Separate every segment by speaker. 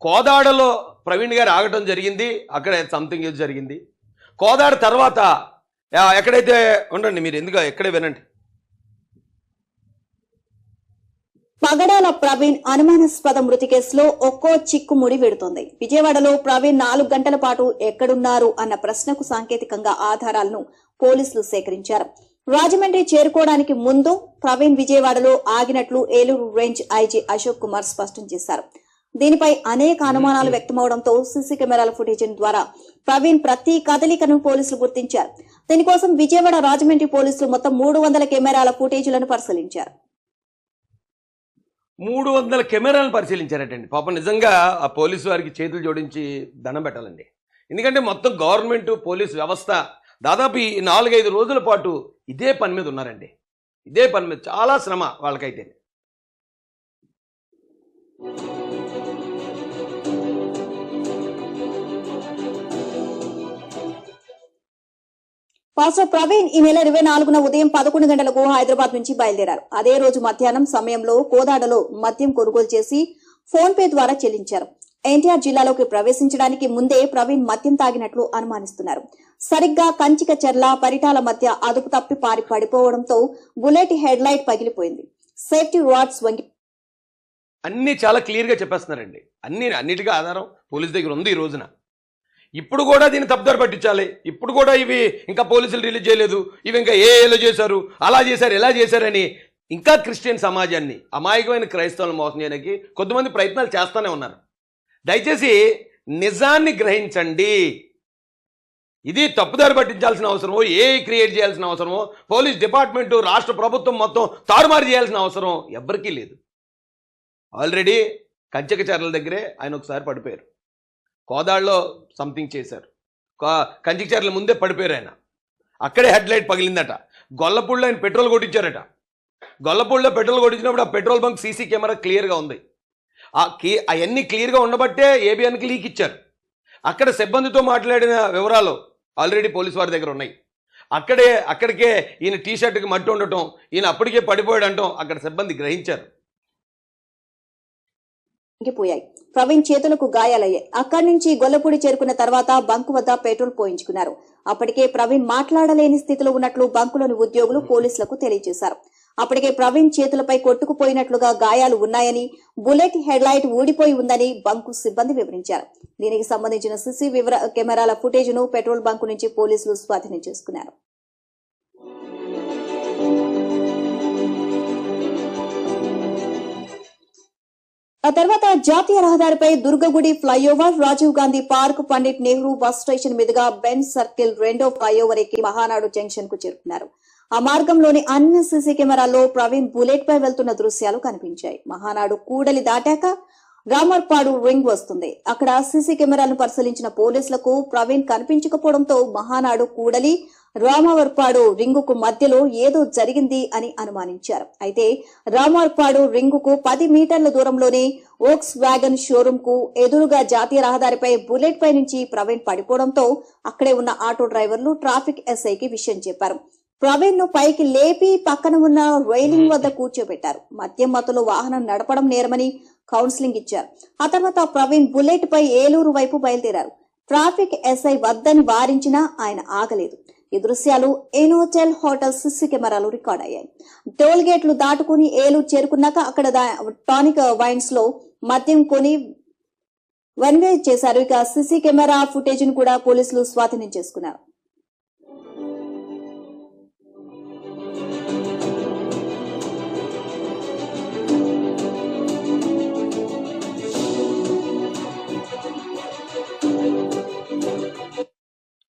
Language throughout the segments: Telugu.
Speaker 1: కోదాడలో ప్రవీణ్ గారు ఆగటం జరిగింది. అక్కడ సంథింగ్ ఏదో జరిగింది. కోదాడ తర్వాత ఎక్కడైతే ఉండండి, మీరు ఎందుకు ఎక్కడే వినండి.
Speaker 2: పగడాల ప్రవీణ్ అనుమానాస్పద మృతి కేసులో ఒక్కో చిక్కుముడి వెడుతోంది. విజయవాడలో ప్రవీణ్ 4 గంటల పాటు ఎక్కడున్నారు అన్న ప్రశ్నకు సాంకేతికంగా ఆధారాలను పోలీసులు సేకరించారు. రాజమండ్రి చేరుకోవడానికి ముందు ప్రవీణ్ విజయవాడలో ఆగినట్లు ఏలూరు రేంజ్ ఐజీ అశోక్ కుమార్ స్పష్టం చేశారు. దీనిపై అనేక అనుమానాలు వ్యక్తమవడంతో సీసీ కెమెరాల ఫుటేజ్ ద్వారా ప్రవీణ్ ప్రతి కదలికను పోలీసులు గుర్తించారు. దీనికోసం విజయవాడ రాజమండ్రి పోలీసులు మొత్తం 300 కెమెరాల ఫుటేజీలను పరిశీలించారు.
Speaker 1: 300 కెమెరాలను పరిశీలించారటండి. పాపం నిజంగా ఆ పోలీసు వారికి చేతులు జోడించి దండం పెట్టాలండి. ఎందుకంటే మొత్తం గవర్నమెంట్ పోలీసు వ్యవస్థ దాదాపు ఈ 4-5 రోజుల పాటు ఇదే పని మీద ఉన్నారండి. ఇదే పని మీద చాలా శ్రమ వాళ్ళకైతే.
Speaker 2: పాస్టర్ ప్రవీణ్ ఈ నెల 24న ఉదయం 11 గంటలకు హైదరాబాద్ నుంచి బయలుదేరారు. అదే రోజు మధ్యాహ్నం సమయంలో కోదాడలో మద్యం కొనుగోలు చేసి ఫోన్ పే ద్వారా చెల్లించారు. ఎన్టీఆర్ జిల్లాలోకి ప్రవేశించడానికి ముందే ప్రవీణ్ మద్యం తాగినట్లు అనుమానిస్తున్నారు. సరిగ్గా కంచికచర్ల పరిటాల మధ్య అదుపు తప్పి పడిపోవడంతో బుల్లెట్ హెడ్ లైట్ పగిలిపోయింది. సేఫ్టీ రాడ్స్ వంగి
Speaker 1: అన్ని చాలా క్లియర్గా చెప్పేస్తున్నారండి. అన్నిటికీ ఆధారం పోలీసు దగ్గర ఉంది. ఈ రోజున ఇప్పుడు కూడా దీన్ని తప్పుదారి పట్టించాలి. ఇప్పుడు కూడా ఇవి ఇంకా పోలీసులు రిలీజ్ చేయలేదు, ఇవి ఇంకా ఏలో చేశారు, అలా చేశారు, ఎలా చేశారని ఇంకా క్రిస్టియన్ సమాజాన్ని, అమాయకమైన క్రైస్తవులను మోసం చేయడానికి కొంతమంది ప్రయత్నాలు చేస్తూనే ఉన్నారు. దయచేసి నిజాన్ని గ్రహించండి. ఇది తప్పుదారి పట్టించాల్సిన అవసరమో, క్రియేట్ చేయాల్సిన అవసరమో, పోలీస్ డిపార్ట్మెంటు, రాష్ట్ర ప్రభుత్వం మొత్తం తారుమారు చేయాల్సిన అవసరం ఎవ్వరికీ లేదు. ఆల్రెడీ కంచికచర్ల దగ్గరే ఆయన ఒకసారి పడిపోయారు. కోదాడలో సంథింగ్ చేశారు. కంచికచర్ల ముందే పడిపోయారు ఆయన. అక్కడే హెడ్ లైట్ పగిలిందట. గొల్లపూడిలో ఆయన పెట్రోల్ కొట్టించారట. గొల్లపూడిలో పెట్రోల్ కొట్టించినప్పుడు ఆ పెట్రోల్ బంక్ సీసీ కెమెరా క్లియర్గా ఉంది. అవన్నీ క్లియర్గా ఉండబట్టే ఏబిఎన్కి లీక్ ఇచ్చారు. అక్కడ సిబ్బందితో మాట్లాడిన వివరాలు ఆల్రెడీ పోలీసు వారి దగ్గర ఉన్నాయి. అక్కడికే ఈయన టీషర్ట్కి మట్టి ఉండటం, ఈయన అప్పటికే పడిపోయాడు అంటాం అక్కడ సిబ్బంది గ్రహించారు.
Speaker 2: ప్రవీణ్ చేతులకు గాయాలయ్యాయి. అక్కడి నుంచి గొల్లపూడి చేరుకున్న తర్వాత బంకు వద్ద పెట్రోల్ పోయించుకున్నారు. అప్పటికే ప్రవీణ్ మాట్లాడలేని స్థితిలో ఉన్నట్లు బంకులోని ఉద్యోగులు పోలీసులకు తెలియజేశారు. అప్పటికే ప్రవీణ్ చేతులపై కొట్టుకుపోయినట్లుగా గాయాలు ఉన్నాయని, బుల్లెట్ హెడ్ లైట్ ఊడిపోయి ఉందని బంకు సిబ్బంది వివరించారు. దీనికి సంబంధించిన సీసీ కెమెరాల ఫుటేజ్ ను పెట్రోల్ బంకు నుంచి పోలీసులు స్వాధీనం చేసుకున్నారు. ఆ తర్వాత జాతీయ రహదారిపై Durgagudi flyover, Rajiv Gandhi park, Pandit Nehru bus station మీదుగా బెంజ్ సర్కిల్ రెండో ఫ్లైఓవర్ ఎక్కి మహానాడు జంక్షన్ కు చేరుకున్నారు. ఆ మార్గంలోని అన్ని సీసీ కెమెరాల్లో ప్రవీణ్ బుల్లెట్ పై వెళ్తున్న దృశ్యాలు కనిపించాయి. మహానాడు కూడలి దాటాక రామర్పాడు రింగ్ వస్తుంది. అక్కడ సీసీ కెమెరాలను పరిశీలించిన పోలీసులకు ప్రవీణ్ కనిపించకపోవడంతో మహానాడు కూడలి రామవర్పాడు రింగుకు మధ్యలో ఏదో జరిగింది అని అనుమానించారు. అయితే రామవర్పాడు రింగుకు 10 మీటర్ల దూరంలోనే వోక్స్ వ్యాగన్ షోరూం కు ఎదురుగా జాతీయ రహదారిపై బుల్లెట్ పై నుంచి ప్రవీణ్ పడిపోవడంతో అక్కడే ఉన్న ఆటో డ్రైవర్లు ట్రాఫిక్ ఎస్ఐకి విషయం చెప్పారు. ప్రవీణ్ ను పైకి లేపి పక్కన ఉన్న రైలింగ్ వద్ద కూర్చోబెట్టారు. మద్యం మత్తులో వాహనం నడపడం నేరమని కౌన్సిలింగ్ ఇచ్చారు. ఆ తర్వాత ప్రవీణ్ బుల్లెట్ పై ఏలూరు వైపు బయలుదేరారు. ట్రాఫిక్ ఎస్ఐ వద్దని వారించినా ఆయన ఆగలేదు. ఈ దృశ్యాలు ఎనోటెల్ హోటల్ సీసీ కెమెరాలు రికార్డ్ అయ్యాయి. టోల్ గేట్లు దాటుకుని ఏలూరు చేరుకున్నాక అక్కడ టానిక్ వైన్స్ లో మద్యం కొని వన్వే చేశారు. ఇక సీసీ కెమెరా ఫుటేజ్ ను కూడా పోలీసులు స్వాధీనం చేసుకున్నారు.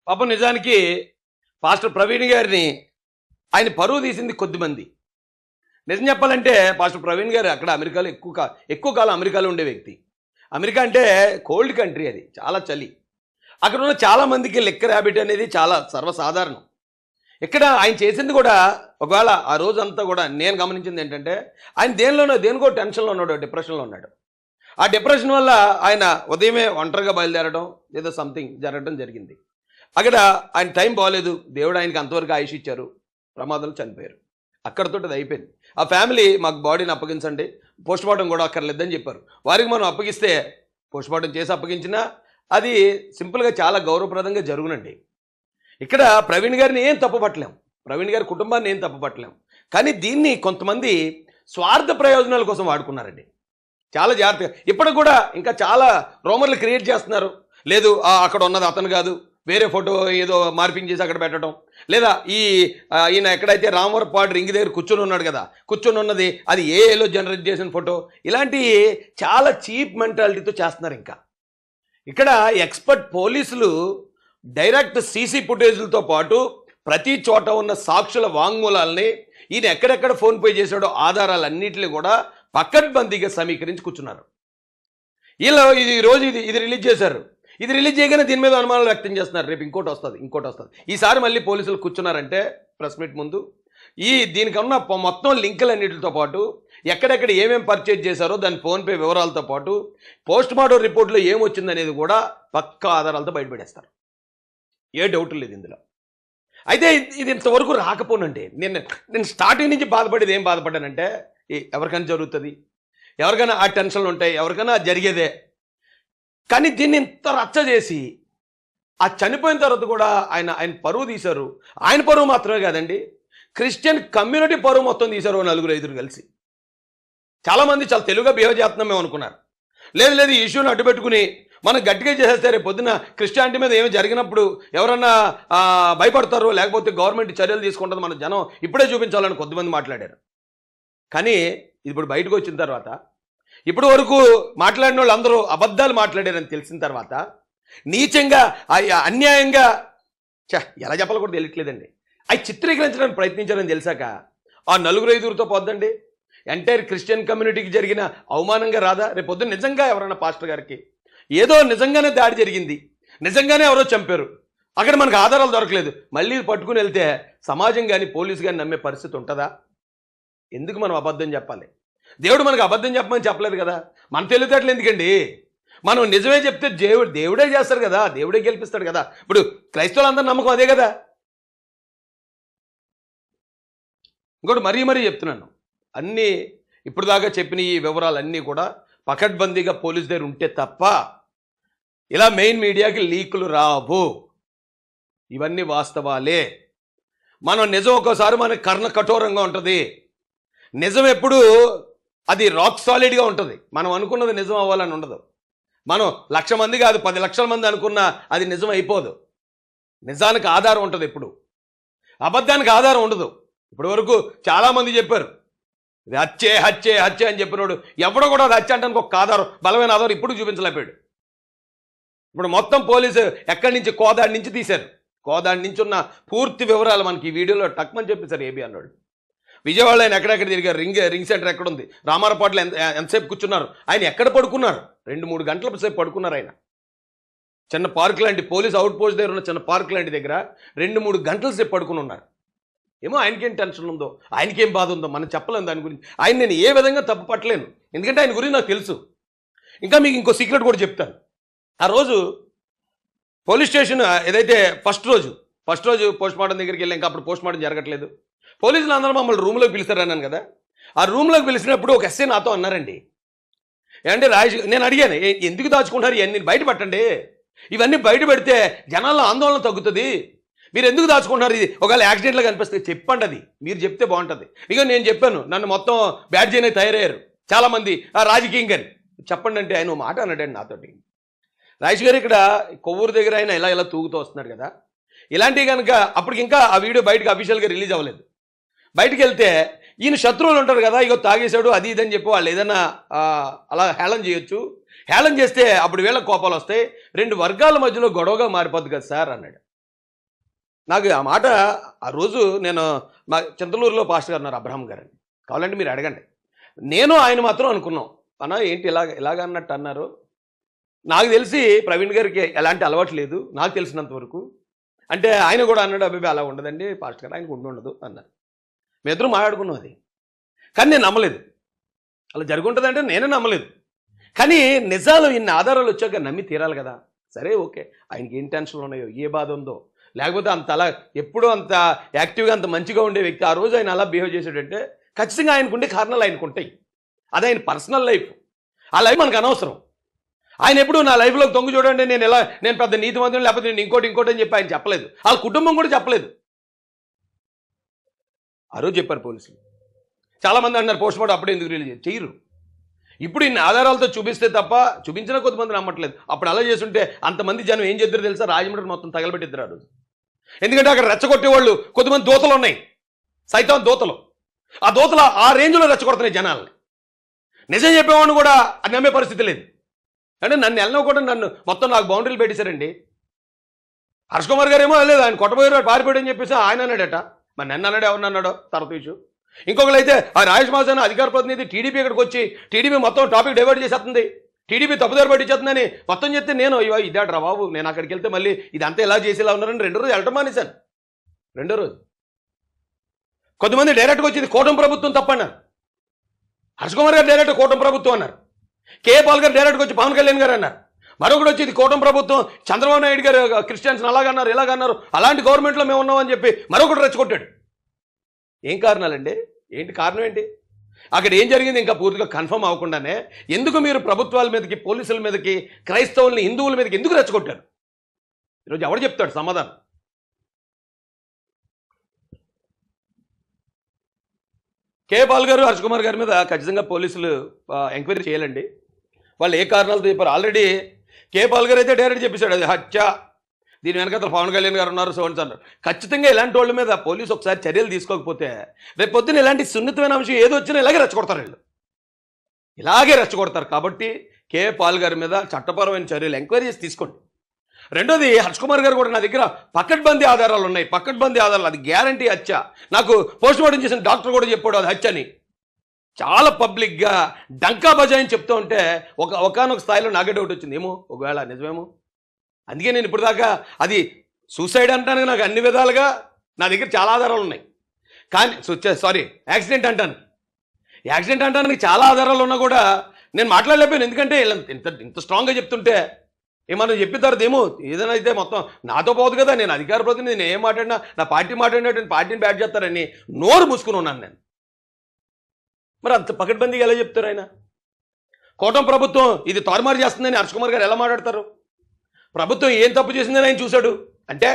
Speaker 1: పాపం నిజానికి పాస్టర్ ప్రవీణ్ గారిని ఆయన పరువు తీసింది కొద్దిమంది. నిజం చెప్పాలంటే పాస్టర్ ప్రవీణ్ గారు అక్కడ అమెరికాలో ఎక్కువ కాలం అమెరికాలో ఉండే వ్యక్తి. అమెరికా అంటే కోల్డ్ కంట్రీ, అది చాలా చలి. అక్కడ ఉన్న చాలామందికి లిక్కర్ హ్యాబిట్ అనేది చాలా సర్వసాధారణం. ఇక్కడ ఆయన చేసింది కూడా, ఒకవేళ ఆ రోజంతా కూడా నేను గమనించింది ఏంటంటే ఆయన దేనికో టెన్షన్లో ఉన్నాడు, డిప్రెషన్లో ఉన్నాడు. ఆ డిప్రెషన్ వల్ల ఆయన ఉదయమే ఒంటరిగా బయలుదేరడం, ఏదో సంథింగ్ జరగడం జరిగింది. అక్కడ ఆయన టైం బాగలేదు, దేవుడు ఆయనకి అంతవరకు ఆయుష్ ఇచ్చారు, ప్రమాదంలో చనిపోయారు. అక్కడితో అది అయిపోయింది. ఆ ఫ్యామిలీ మాకు బాడీని అప్పగించండి, పోస్ట్ మార్టం కూడా అక్కర్లేదని చెప్పారు. వారికి మనం అప్పగిస్తే పోస్ట్మార్టం చేసి అప్పగించినా అది సింపుల్గా చాలా గౌరవప్రదంగా జరుగునండి. ఇక్కడ ప్రవీణ్ గారిని ఏం తప్పుపట్టలేం, ప్రవీణ్ గారి కుటుంబాన్ని ఏం తప్పుపట్టలేం. కానీ దీన్ని కొంతమంది స్వార్థ ప్రయోజనాల కోసం వాడుకున్నారండి. చాలా జాగ్రత్తగా ఇప్పటికి కూడా ఇంకా చాలా రూమర్లు క్రియేట్ చేస్తున్నారు. లేదు అక్కడ ఉన్నది అతను కాదు, వేరే ఫోటో ఏదో మార్పింగ్ చేసి అక్కడ పెట్టడం, లేదా ఈయన ఎక్కడైతే రామవరపాడు రింగ్ దగ్గర కూర్చొని ఉన్నాడు కదా, కూర్చొని ఉన్నది అది ఏలో జనరేట్ చేసిన ఫోటో. ఇలాంటి చాలా చీప్ మెంటాలిటీతో చేస్తున్నారు. ఇంకా ఇక్కడ ఎక్స్పర్ట్ పోలీసులు డైరెక్ట్ సీసీ ఫుటేజ్లతో పాటు ప్రతి చోట ఉన్న సాక్షుల వాంగ్మూలాలని, ఈయన ఎక్కడెక్కడ ఫోన్ పే చేశాడో ఆధారాలన్నింటినీ కూడా పకడ్బందీగా సమీకరించి కూర్చున్నారు. వీళ్ళు ఇది రిలీజ్ చేశారు. ఇది రిలీజ్ చేయగానే దీని మీద అనుమానాలు వ్యక్తం చేస్తున్నారు. రేపు ఇంకోటి వస్తుంది. ఈసారి మళ్ళీ పోలీసులు కూర్చున్నారంటే ప్రెస్ మీట్ ముందు దీనికి ఉన్న మొత్తం లింకులన్నిటితో పాటు ఎక్కడెక్కడ ఏమేమి పర్చేజ్ చేశారో దాని ఫోన్పే వివరాలతో పాటు పోస్ట్ మార్టం రిపోర్ట్లో ఏమొచ్చిందనేది కూడా పక్కా ఆధారాలతో బయటపడేస్తారు. ఏ డౌట్ లేదు ఇందులో. అయితే ఇది ఇంతవరకు రాకపోనండి. నేను స్టార్టింగ్ నుంచి బాధపడేది ఏం బాధపడ్డానంటే, ఎవరికైనా జరుగుతుంది, ఎవరికైనా ఆ టెన్షన్లు ఉంటాయి, ఎవరికైనా జరిగేదే. కానీ దీన్ని ఇంత రచ్చ చేసి ఆ చనిపోయిన తర్వాత కూడా ఆయన పరువు తీశారు. ఆయన పరువు మాత్రమే కాదండి, క్రిస్టియన్ కమ్యూనిటీ పరువు మొత్తం తీశారు 4-5 కలిసి. చాలామంది చాలా తెలుగుగా బిహేవ్ చేస్తున్నాం మేము అనుకున్నారు. లేదు ఈ ఇష్యూని అడ్డుపెట్టుకుని మనం గట్టిగా చేసేస్తే రేపు పొద్దున క్రిస్టియానిటీ మీద ఏమి జరిగినప్పుడు ఎవరన్నా భయపడతారు, లేకపోతే గవర్నమెంట్ చర్యలు తీసుకుంటుంది, మన జనం ఇప్పుడే చూపించాలని కొంతమంది మాట్లాడారు. కానీ ఇప్పుడు బయటకు వచ్చిన తర్వాత ఇప్పటి వరకు మాట్లాడిన వాళ్ళు అందరూ అబద్ధాలు మాట్లాడారని తెలిసిన తర్వాత నీచంగా అన్యాయంగా ఎలా చెప్పాలో కూడా తెలియట్లేదండి, అవి చిత్రీకరించడానికి ప్రయత్నించారని తెలిసాక ఆ 4-5తో పోద్దండి ఎంటైర్ క్రిస్టియన్ కమ్యూనిటీకి జరిగిన అవమానంగా రాదా? రేపు పొద్దున్న నిజంగా ఎవరైనా పాస్టర్ గారికి ఏదో నిజంగానే దాడి జరిగింది, నిజంగానే ఎవరో చంపారు, అక్కడ మనకు ఆధారాలు దొరకలేదు, మళ్ళీ పట్టుకుని వెళ్తే సమాజం కానీ పోలీసు కానీ నమ్మే పరిస్థితి ఉంటుందా? ఎందుకు మనం అబద్ధం చెప్పాలి? దేవుడు మనకు అబద్ధం చెప్పమని చెప్పలేదు కదా. మన తెలివితేటలు ఎందుకండి? మనం నిజమే చెప్తే దేవుడే చేస్తారు కదా, దేవుడే గెలిపిస్తాడు కదా. ఇప్పుడు క్రైస్తవులందరూ నమ్మకం అదే కదా. ఇంకోటి మరీ చెప్తున్నాను, అన్నీ ఇప్పుడు దాకా చెప్పిన ఈ వివరాలన్నీ కూడా పకడ్బందీగా పోలీసు దగ్గర ఉంటే తప్ప ఇలా మెయిన్ మీడియాకి లీకులు రావు. ఇవన్నీ వాస్తవాలే. మనం నిజం ఒక్కోసారి మనకి కర్ణ కఠోరంగా ఉంటుంది. నిజం ఎప్పుడు అది రాక్ సాలిడ్గా ఉంటుంది. మనం అనుకున్నది నిజం అవ్వాలని ఉండదు. మనం 1,00,000 మంది కాదు 10 లక్షల మంది అనుకున్నా అది నిజం అయిపోదు. నిజానికి ఆధారం ఉంటుంది ఎప్పుడు, అబద్ధానికి ఆధారం ఉండదు. ఇప్పటి వరకు చాలామంది చెప్పారు ఇది హత్యే అని చెప్పినోడు ఎవడో కూడా అది హత్య అంటానికి ఒక ఆధారం, బలమైన ఆధారం ఇప్పుడు చూపించలేపాడు. ఇప్పుడు మొత్తం పోలీసు ఎక్కడి నుంచి కోదాడి నుంచి తీశారు. కోదాడి నుంచి ఉన్న పూర్తి వివరాలు మనకి ఈ వీడియోలో టక్మని చెప్పేశారు ఏబీ అన్నాడు. విజయవాడలో ఆయన ఎక్కడెక్కడ తిరిగారు, రింగ్ సెంటర్ ఎక్కడుంది, రామారపాట్లో ఎంతసేపు కూర్చున్నారు, ఆయన ఎక్కడ పడుకున్నారు, 2-3 గంటల సేపు పడుకున్నారు. ఆయన చిన్న పార్క్ లాంటి పోలీస్ అవుట్ పోస్ట్ దగ్గర ఉన్న చిన్న పార్క్ లాంటి దగ్గర 2-3 గంటల సేపు పడుకుని ఉన్నారు. ఏమో ఆయనకేం టెన్షన్ ఉందో, ఆయనకేం బాధ ఉందో మనం చెప్పలేము దాని గురించి. ఆయన నేను ఏ విధంగా తప్పు పట్టలేను, ఎందుకంటే ఆయన గురించి నాకు తెలుసు. ఇంకా మీకు ఇంకో సీక్రెట్ కూడా చెప్తాను. ఆ రోజు పోలీస్ స్టేషన్ ఏదైతే ఫస్ట్ రోజు పోస్ట్మార్టం దగ్గరికి వెళ్ళాం, ఇంకా అప్పుడు పోస్ట్మార్టం జరగట్లేదు. పోలీసులు అందరూ మమ్మల్ని రూమ్లోకి పిలుస్తారన్నాను కదా. ఆ రూమ్లోకి పిలిచినప్పుడు ఒక ఎస్ఐ నాతో అన్నారండి, ఏమంటే రాజేష్, నేను అడిగాను ఎందుకు దాచుకుంటారు ఇవన్నీ బయట పెట్టండి, ఇవన్నీ బయట పెడితే జనాల్లో ఆందోళన తగ్గుతుంది, మీరు ఎందుకు దాచుకుంటున్నారు, ఇది ఒకవేళ యాక్సిడెంట్లో కనిపిస్తే చెప్పండి, అది మీరు చెప్తే బాగుంటుంది. ఇక నేను చెప్పాను, నన్ను మొత్తం బ్యాడ్ చేయనే తయారయ్యారు చాలామంది రాజకీయం కానీ, చెప్పండి అంటే ఆయన మాట అన్నాడండి నాతోటి. రాజేష్ గారు ఇక్కడ కొవ్వూరు దగ్గర ఆయన ఇలా తూగుతూ వస్తున్నారు కదా, ఇలాంటివి కనుక అప్పటికి ఇంకా ఆ వీడియో బయటకు అఫీషియల్గా రిలీజ్ అవ్వలేదు. బయటకు వెళ్తే ఈయన శత్రువులు ఉంటారు కదా, ఇగో తాగేశాడు అది ఇదని చెప్పి వాళ్ళు ఏదైనా అలా హేళన చేయొచ్చు. హేళన చేస్తే అప్పుడు వీళ్ళ కోపాలు వస్తాయి, 2 వర్గాల మధ్యలో గొడవగా మారిపోద్ది కదా సార్ అన్నాడు. నాకు ఆ మాట ఆ రోజు నేను మా చింతలూరులో పాస్టర్ గారు ఉన్నారు అబ్రహం గారని, కావాలంటే మీరు అడగండి. నేను ఆయన మాత్రం అనుకున్నాం, అన్నా ఏంటి ఇలాగ అన్నట్టు అన్నారు. నాకు తెలిసి ప్రవీణ్ గారికి ఎలాంటి అలవాటు లేదు నాకు తెలిసినంత వరకు. అంటే ఆయన కూడా అన్నాడు, అబ్బాయి అలా ఉండదండి పాస్టర్ గారు, ఆయనకు ఉండదు అన్నారు. మీ ఇద్దరు మాట్లాడుకున్నాం అది. కానీ నేను నమ్మలేదు, అలా జరుగుంటుందంటే నేనే నమ్మలేదు. కానీ నిజాలు ఇన్ని ఆధారాలు వచ్చాక నమ్మి తీరాలి కదా. సరే ఓకే, ఆయనకి ఏం టెన్షన్లు ఉన్నాయో, ఏ బాధ ఉందో, లేకపోతే అంత అలా ఎప్పుడూ అంత యాక్టివ్గా అంత మంచిగా ఉండే వ్యక్తి ఆ రోజు ఆయన అలా బిహేవ్ చేసాడంటే ఖచ్చితంగా ఆయనకుండే కారణాలు ఆయనకు ఉంటాయి. అది ఆయన పర్సనల్ లైఫ్, ఆ లైఫ్ మనకు అనవసరం. ఆయన ఎప్పుడు నా లైఫ్లో తొంగి చూడండి నేను పెద్ద నీతిమంతుడు లేకపోతే నేను ఇంకోటి అని చెప్పి ఆయన చెప్పలేదు, వాళ్ళ కుటుంబం కూడా చెప్పలేదు. ఆ రోజు చెప్పారు పోలీసులు. చాలామంది అంటున్నారు పోస్ట్ మార్టం అప్పుడే ఎందుకు రిలీజ్ చేయరు. ఇప్పుడు ఇన్ని ఆధారాలతో చూపిస్తే తప్ప చూపించిన కొంతమంది నమ్మట్లేదు. అప్పుడు అలా చేస్తుంటే అంతమంది జనం ఏం చేద్దరు తెలుసా, రాజమండ్రి మొత్తం తగలబెట్టిద్దరు ఆ రోజు. ఎందుకంటే అక్కడ రెచ్చగొట్టేవాళ్ళు కొంతమంది దూతలు ఉన్నాయి, సైతం దూతలు. ఆ దూతలు ఆ రేంజ్లో రెచ్చగొడుతున్నాయి జనాల్ని. నిజం చెప్పేవాడిని కూడా అది నమ్మే పరిస్థితి లేదు. అంటే నన్ను కూడా మొత్తం నాకు బౌండరీలు పెట్టేశారండి. హర్ష్ కుమార్ గారు ఏమో లేదు, ఆయన కొట్టబోయారు పారిపోయాడు అని చెప్పేసి ఆయన అన్నాడట. మరి నన్ను అన్నాడు, ఎవరిని అన్నాడో తర్వాత ఇష్యూ. ఇంకొకరు అయితే ఆ రాజేష్ మాసాన అధికార ప్రతినిధి టీడీపీ ఇక్కడికి వచ్చి టీడీపీ మొత్తం టాపిక్ డైవర్ట్ చేసేస్తుంది, టీడీపీ తప్పుదారి పట్టించేస్తుందని మొత్తం చెప్తే నేను ఇదాడరా బాబు, నేను అక్కడికి వెళ్తే మళ్ళీ ఇదంతా ఎలా చేసేలా ఉన్నారని రెండో రోజు వెళ్ళటం మానేశాను. రెండో రోజు కొంతమంది డైరెక్ట్గా వచ్చి ఇది కూటమి ప్రభుత్వం తప్పన్నారు. హర్ష్ కుమార్ గారు డైరెక్ట్ కూటమి ప్రభుత్వం అన్నారు. కేఏ పాల్ గారు డైరెక్ట్గా వచ్చి పవన్ కళ్యాణ్ గారు అన్నారు. మరొకటి వచ్చి ఇది కూటమి ప్రభుత్వం, చంద్రబాబు నాయుడు గారు క్రిస్టియన్స్ అలాగన్నారు ఇలాగన్నారు, అలాంటి గవర్నమెంట్లో మేము ఉన్నామని చెప్పి మరొకటి రెచ్చగొట్టాడు. ఏం కారణాలండి? ఏంటి కారణం ఏంటి? అక్కడ ఏం జరిగింది ఇంకా పూర్తిగా కన్ఫర్మ్ అవ్వకుండానే ఎందుకు మీరు ప్రభుత్వాల మీదకి, పోలీసుల మీదకి, క్రైస్తవుల్ని, హిందువుల మీదకి ఎందుకు రెచ్చగొట్టారు? ఈరోజు ఎవడు చెప్తాడు సమాధానం? కేఏ పాల్ గారు, హర్ష్ కుమార్ గారి మీద ఖచ్చితంగా పోలీసులు ఎంక్వైరీ చేయాలండి. వాళ్ళు ఏ కారణాలతో చెప్పారు. ఆల్రెడీ కేఏ పాల్ గారు అయితే డైరెక్ట్ చెప్పేశాడు అది హత్య, దీని వెనక పవన్ కళ్యాణ్ గారు ఉన్నారు, సో అన్నారు. ఖచ్చితంగా ఇలాంటి వాళ్ళ మీద పోలీసు ఒకసారి చర్యలు తీసుకోకపోతే రేపు పొద్దున్న ఇలాంటి సున్నితమైన అంశం ఏదో వచ్చినా ఇలాగే రెచ్చగొడతారు, వీళ్ళు ఇలాగే రెచ్చగొడతారు. కాబట్టి కేఏ పాల్ గారి మీద చట్టపరమైన చర్యలు ఎంక్వైరీ చేసి తీసుకోండి. రెండోది, హర్ష్ కుమార్ గారు కూడా నా దగ్గర పకడ్బందీ ఆధారాలు ఉన్నాయి, పకడ్బందీ ఆధారాలు, అది గ్యారంటీ హత్య. నాకు పోస్ట్ మార్టం చేసిన డాక్టర్ కూడా చెప్పాడు అది హత్య అని. చాలా పబ్లిక్గా డంకా బజాయిని చెప్తూ ఉంటే ఒకనొక స్థాయిలో నాకే డౌట్ వచ్చింది, ఏమో ఒకవేళ నిజమేమో. అందుకే నేను ఇప్పుడు దాకా అది సూసైడ్ అంటాను, నాకు అన్ని విధాలుగా నా దగ్గర చాలా ఆధారాలు ఉన్నాయి. కానీ యాక్సిడెంట్ అంటానికి చాలా ఆధారాలు ఉన్నా కూడా నేను మాట్లాడలేకపోయాను. ఎందుకంటే ఇంత స్ట్రాంగ్గా చెప్తుంటే ఏమన్నా చెప్పిన తర్వాత ఏమో ఏదైనా అయితే మొత్తం నాతో పోదు కదా, నేను అధికార ప్రతినిధి, నేను ఏం మాట్లాడినా నా పార్టీ మాట్లాడినట్టు పార్టీని బ్యాట్ చేస్తారని నోరు మూసుకుని ఉన్నాను నేను. మరి అంత పకడ్బందీగా ఎలా చెప్తారు ఆయన? కూటమి ప్రభుత్వం ఇది తారుమారు చేస్తుందని హర్ష్ కుమార్ గారు ఎలా మాట్లాడతారు? ప్రభుత్వం ఏం తప్పు చేసిందని ఆయన చూశాడు అంటే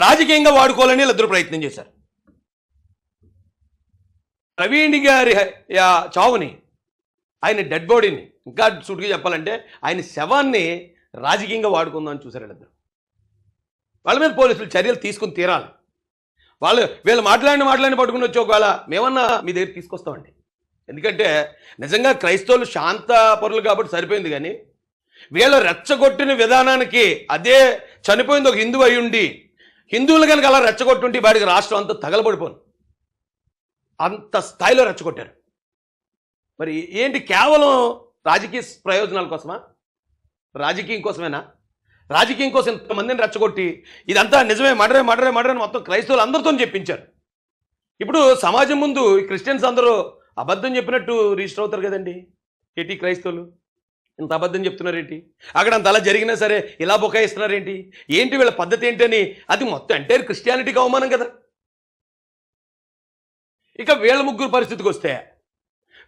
Speaker 1: రాజకీయంగా వాడుకోవాలని వీళ్ళిద్దరూ ప్రయత్నం చేశారు. ప్రవీణ్ గారి చావుని, ఆయన డెడ్ బాడీని, ఇంకా సూటిగా చెప్పాలంటే ఆయన శవాన్ని రాజకీయంగా వాడుకుందామని చూశారు వీళ్ళిద్దరు. వాళ్ళ మీద పోలీసులు చర్యలు తీసుకుని తీరాలి. వీళ్ళు మాట్లాడిన పట్టుకుని వచ్చి ఒకవేళ మేమన్నా మీ దగ్గర తీసుకొస్తామండి. ఎందుకంటే నిజంగా క్రైస్తవులు శాంత పరులు కాబట్టి సరిపోయింది. కానీ వీళ్ళు రెచ్చగొట్టిన విధానానికి అదే చనిపోయింది ఒక హిందువు అయి ఉండి హిందువులు కనుక అలా రెచ్చగొట్టుంటే వాడికి రాష్ట్రం అంతా తగలబడిపోను, అంత స్థాయిలో రెచ్చగొట్టారు. మరి ఏంటి, కేవలం రాజకీయ ప్రయోజనాల కోసమా? రాజకీయం కోసమేనా? రాజకీయం కోసం ఇంతమందిని రెచ్చగొట్టి ఇదంతా నిజమే మర్డరే మొత్తం క్రైస్తవులు అందరితో చెప్పించారు. ఇప్పుడు సమాజం ముందు క్రిస్టియన్స్ అందరూ అబద్ధం చెప్పినట్టు రిజిస్టర్ అవుతారు కదండి. ఏంటి క్రైస్తవులు ఇంత అబద్ధం చెప్తున్నారేంటి, అక్కడ అంత అలా జరిగినా సరే ఇలా బొకాయిస్తున్నారేంటి, ఏంటి వీళ్ళ పద్ధతి ఏంటని, అది మొత్తం ఎంటైర్ క్రిస్టియానిటీకి అవమానం కదా. ఇక వీళ్ళ ముగ్గురు పరిస్థితికి వస్తే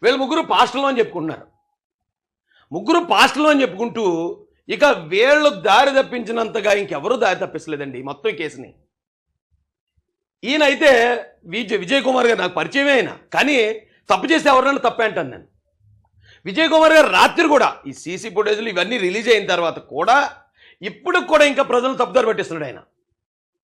Speaker 1: వీళ్ళ ముగ్గురు పాస్టర్లు అని చెప్పుకుంటున్నారు. ముగ్గురు పాస్టర్లు అని చెప్పుకుంటూ ఇక వీళ్ళు దారి తప్పించినంతగా ఇంకెవరూ దారి తప్పించలేదండి మొత్తం కేసుని. ఈయనైతే విజయ్ కుమార్ గారు నాకు పరిచయమే అయినా, కానీ తప్పు చేస్తే ఎవరైనా తప్పే అంటాను నేను. విజయ్ కుమార్ గారు రాత్రి కూడా ఈ సీసీ ఫుటేజ్లు ఇవన్నీ రిలీజ్ అయిన తర్వాత కూడా ఇప్పుడు కూడా ఇంకా ప్రజలు తప్పుదారి పట్టిస్తున్నాడు ఆయన.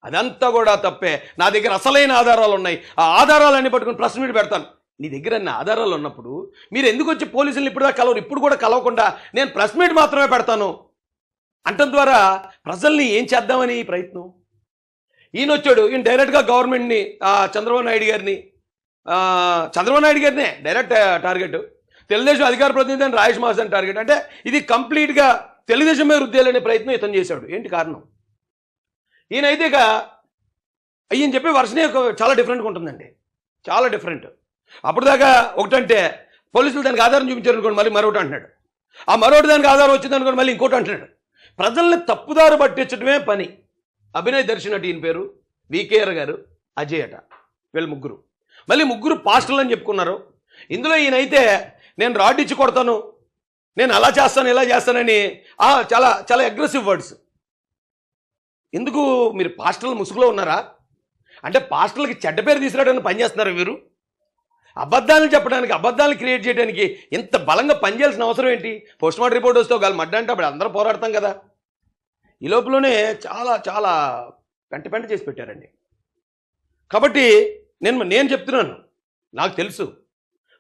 Speaker 1: అదంతా కూడా తప్పే. నా దగ్గర అసలైన ఆధారాలు ఉన్నాయి, ఆ ఆధారాలన్నీ పట్టుకుని ప్రెస్ మీట్ పెడతాను. నీ దగ్గర అన్ని ఆధారాలు ఉన్నప్పుడు మీరు ఎందుకు వచ్చి పోలీసులు ఇప్పుడు దాకా కలవరు? ఇప్పుడు కూడా కలవకుండా నేను ప్రెస్ మీట్ మాత్రమే పెడతాను అంటం ద్వారా ప్రజల్ని ఏం చేద్దామని ఈ ప్రయత్నం. ఈయన వచ్చాడు, ఈయన డైరెక్ట్గా గవర్నమెంట్ని, చంద్రబాబు నాయుడు గారినే డైరెక్ట్ టార్గెట్. తెలుగుదేశం అధికార ప్రతినిధి అని రాజేష్ మాస్ అని టార్గెట్. అంటే ఇది కంప్లీట్గా తెలుగుదేశం మీద రుద్దేయాలనే ప్రయత్నం ఇతను చేశాడు. ఏంటి కారణం? ఈయనైతే ఇక ఈయన చెప్పే వర్షనే చాలా డిఫరెంట్గా ఉంటుందండి, చాలా డిఫరెంట్. అప్పుడు దాకా ఒకటంటే పోలీసులు దానికి ఆధారం చూపించారు అనుకోండి, మళ్ళీ మరొకటి అంటున్నాడు. ఆ మరొకటి దానికి ఆధారం వచ్చింది అనుకోండి, మళ్ళీ ఇంకోటి అంటున్నాడు. ప్రజల్ని తప్పుదారు పట్టించడమే పని. అభినయ్ దర్శన్ అటు ఈయన పేరు, వికేఆర్ గారు, అజయ్ అట, వీళ్ళు ముగ్గురు. మళ్ళీ ముగ్గురు పాస్టర్లు అని చెప్పుకున్నారు. ఇందులో ఈయనైతే నేను రాడ్ ఇచ్చి కొడతాను, నేను అలా చేస్తాను ఇలా చేస్తానని చాలా చాలా అగ్రెసివ్ వర్డ్స్. ఎందుకు మీరు పాస్టర్ల ముసుగులో ఉన్నారా? అంటే పాస్టర్లకి చెడ్డ పేరు తీసుకురావడానికి పనిచేస్తున్నారా మీరు? అబద్ధాలను చెప్పడానికి, అబద్ధాలను క్రియేట్ చేయడానికి ఇంత బలంగా పనిచేయాల్సిన అవసరం ఏంటి? పోస్ట్ మార్టం రిపోర్ట్ వస్తే ఒకవేళ మడ్డ అంటే అప్పుడు అందరూ పోరాడతాం కదా. ఈ లోపలనే చాలా చాలా పెంట చేసి పెట్టారండి. కాబట్టి నేను చెప్తున్నాను, నాకు తెలుసు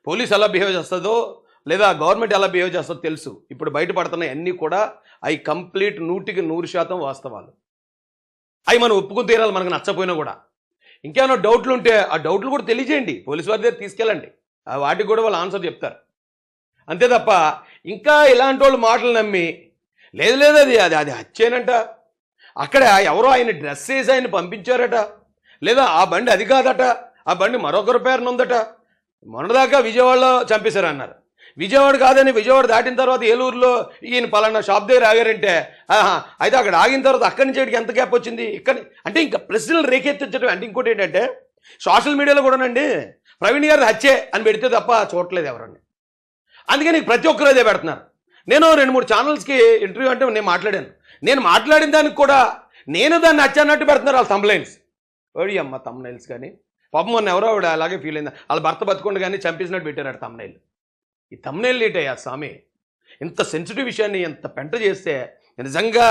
Speaker 1: పోలీస్ ఎలా బిహేవ్ చేస్తుందో లేదా గవర్నమెంట్ ఎలా బిహేవ్ చేస్తుందో తెలుసు. ఇప్పుడు బయటపడుతున్నాయి అన్నీ కూడా అవి కంప్లీట్ 100% వాస్తవాలు. అవి మనం ఒప్పుకుని తీరాలి, మనకు నచ్చపోయినా కూడా. ఇంకేమైనా డౌట్లు ఉంటే ఆ డౌట్లు కూడా తెలియజేయండి, పోలీసు వారి దగ్గర తీసుకెళ్ళండి, వాటికి కూడా వాళ్ళు ఆన్సర్ చెప్తారు. అంతే తప్ప ఇంకా ఇలాంటి వాళ్ళు మాటలు నమ్మి లేదు అది హత్యేనంట, అక్కడ ఎవరో ఆయన డ్రెస్ వేసి ఆయన పంపించారట, లేదా ఆ బండి అది కాదట, ఆ బండి మరొకరి పేరున ఉందట. మొన్నదాకా విజయవాడలో చంపేశారన్నారు. విజయవాడ కాదని విజయవాడ దాటిన తర్వాత ఏలూరులో ఈయన పలానా షాప్ దగ్గర ఆగారంటే అయితే అక్కడ ఆగిన తర్వాత అక్కడి నుంచి ఇక్కడికి ఎంత గ్యాప్ వచ్చింది? ఇక్కడ అంటే ఇంకా ప్రశ్నలు రేకెత్తించడం. అంటే ఇంకోటి ఏంటంటే సోషల్ మీడియాలో కూడానండి ప్రవీణ్ గారిని హత్యే అని పెడితే తప్ప చూడట్లేదు ఎవరండి. అందుకని ప్రతి ఒక్కరు అదే పెడుతున్నారు. నేను 2-3 ఛానల్స్కి ఇంటర్వ్యూ అంటే నేను మాట్లాడాను. నేను మాట్లాడిన దానికి కూడా నేను దాన్ని హత్య అన్నట్టు పెడుతున్నారు వాళ్ళ తమ్నైల్స్. ఓడి అమ్మ తమ్నైల్స్ కానీ పాపం మొన్న ఎవరో ఆవిడ అలాగే ఫీల్ అయింది, వాళ్ళ భర్త బతుకుండా కానీ చంపేసినట్టు పెట్టారు తమ్నైల్. ఈ తమ్నైల్ ఏంటయ్యా స్వామి? ఇంత సెన్సిటివ్ విషయాన్ని ఎంత పెంట చేస్తే నిజంగా